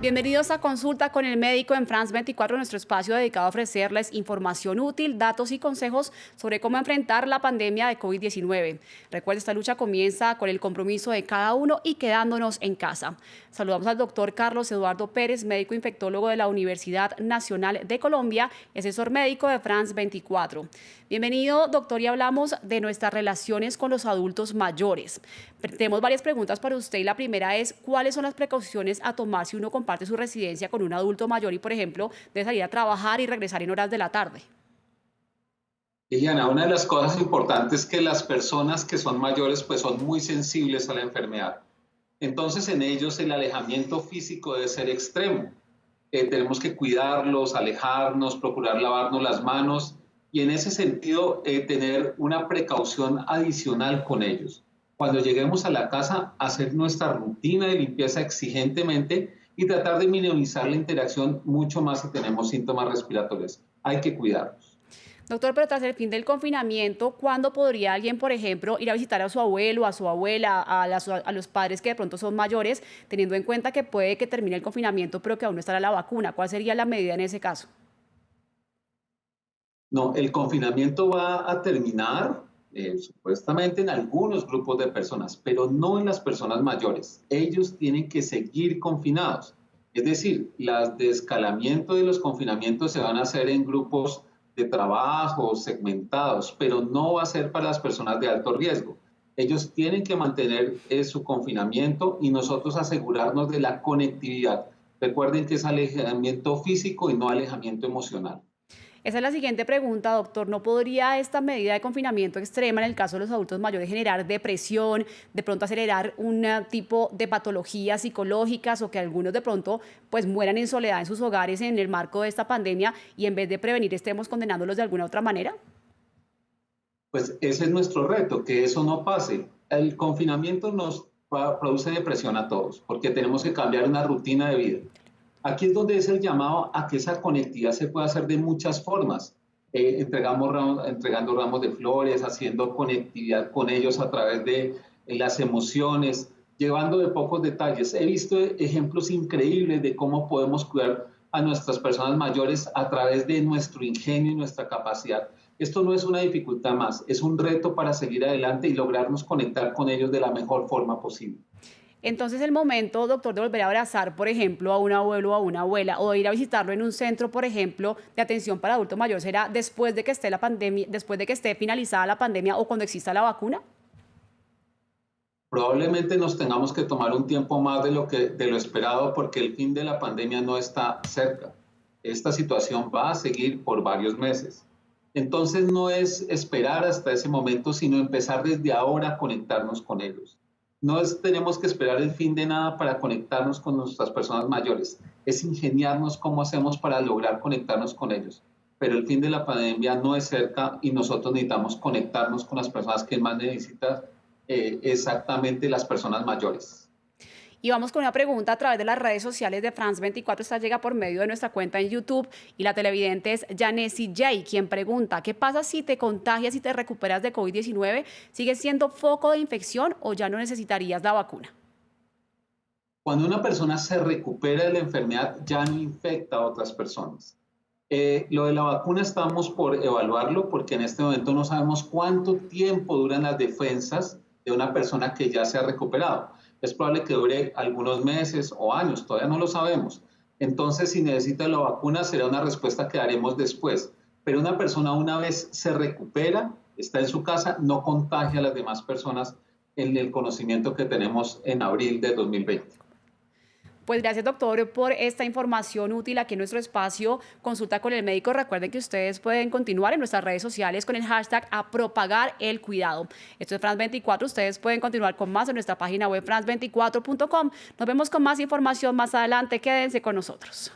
Bienvenidos a Consulta con el Médico en France 24, nuestro espacio dedicado a ofrecerles información útil, datos y consejos sobre cómo enfrentar la pandemia de COVID-19. Recuerda, esta lucha comienza con el compromiso de cada uno y quedándonos en casa. Saludamos al doctor Carlos Eduardo Pérez, médico infectólogo de la Universidad Nacional de Colombia y asesor médico de France 24. Bienvenido, doctor, y hablamos de nuestras relaciones con los adultos mayores. Tenemos varias preguntas para usted y la primera es, ¿cuáles son las precauciones a tomar si uno comparte su residencia con un adulto mayor y, por ejemplo, debe salir a trabajar y regresar en horas de la tarde? Liliana, una de las cosas importantes es que las personas que son mayores pues son muy sensibles a la enfermedad. Entonces en ellos el alejamiento físico debe ser extremo. Tenemos que cuidarlos, alejarnos, procurar lavarnos las manos y en ese sentido tener una precaución adicional con ellos. Cuando lleguemos a la casa, hacer nuestra rutina de limpieza exigentemente y tratar de minimizar la interacción mucho más si tenemos síntomas respiratorios. Hay que cuidarnos. Doctor, pero tras el fin del confinamiento, ¿cuándo podría alguien, por ejemplo, ir a visitar a su abuelo, a su abuela, a los padres que de pronto son mayores, teniendo en cuenta que puede que termine el confinamiento, pero que aún no estará la vacuna? ¿Cuál sería la medida en ese caso? No, el confinamiento va a terminar supuestamente en algunos grupos de personas, pero no en las personas mayores. Ellos tienen que seguir confinados. Es decir, el desescalamiento de los confinamientos se van a hacer en grupos de trabajo segmentados, pero no va a ser para las personas de alto riesgo. Ellos tienen que mantener su confinamiento y nosotros asegurarnos de la conectividad. Recuerden que es alejamiento físico y no alejamiento emocional. Esa es la siguiente pregunta, doctor. ¿No podría esta medida de confinamiento extrema en el caso de los adultos mayores generar depresión, de pronto acelerar un tipo de patologías psicológicas o que algunos de pronto pues mueran en soledad en sus hogares en el marco de esta pandemia y en vez de prevenir estemos condenándolos de alguna otra manera? Pues ese es nuestro reto, que eso no pase. El confinamiento nos produce depresión a todos porque tenemos que cambiar una rutina de vida. Aquí es donde es el llamado a que esa conectividad se pueda hacer de muchas formas. Entregando ramos de flores, haciendo conectividad con ellos a través de las emociones, llevando de pocos detalles. He visto ejemplos increíbles de cómo podemos cuidar a nuestras personas mayores a través de nuestro ingenio y nuestra capacidad. Esto no es una dificultad más, es un reto para seguir adelante y lograrnos conectar con ellos de la mejor forma posible. Entonces el momento, doctor, de volver a abrazar, por ejemplo, a un abuelo o a una abuela o de ir a visitarlo en un centro, por ejemplo, de atención para adulto mayor, ¿será después de que esté la pandemia, después de que esté finalizada la pandemia o cuando exista la vacuna? Probablemente nos tengamos que tomar un tiempo más de lo esperado porque el fin de la pandemia no está cerca. Esta situación va a seguir por varios meses. Entonces no es esperar hasta ese momento, sino empezar desde ahora a conectarnos con ellos. Tenemos que esperar el fin de nada para conectarnos con nuestras personas mayores. Es ingeniarnos cómo hacemos para lograr conectarnos con ellos. Pero el fin de la pandemia no es cerca y nosotros necesitamos conectarnos con las personas que más necesitan, exactamente las personas mayores. Y vamos con una pregunta a través de las redes sociales de France 24. Esta llega por medio de nuestra cuenta en YouTube y la televidente es Janessy J, quien pregunta, ¿qué pasa si te contagias y te recuperas de COVID-19? ¿Sigues siendo foco de infección o ya no necesitarías la vacuna? Cuando una persona se recupera de la enfermedad, ya no infecta a otras personas. Lo de la vacuna estamos por evaluarlo porque en este momento no sabemos cuánto tiempo duran las defensas de una persona que ya se ha recuperado. Es probable que dure algunos meses o años, todavía no lo sabemos. Entonces, si necesita la vacuna, será una respuesta que daremos después. Pero una persona una vez se recupera, está en su casa, no contagia a las demás personas en el conocimiento que tenemos en abril de 2020. Pues gracias, doctor, por esta información útil aquí en nuestro espacio Consulta con el Médico. Recuerden que ustedes pueden continuar en nuestras redes sociales con el hashtag a propagar el cuidado. Esto es France 24. Ustedes pueden continuar con más en nuestra página web france24.com. Nos vemos con más información más adelante. Quédense con nosotros.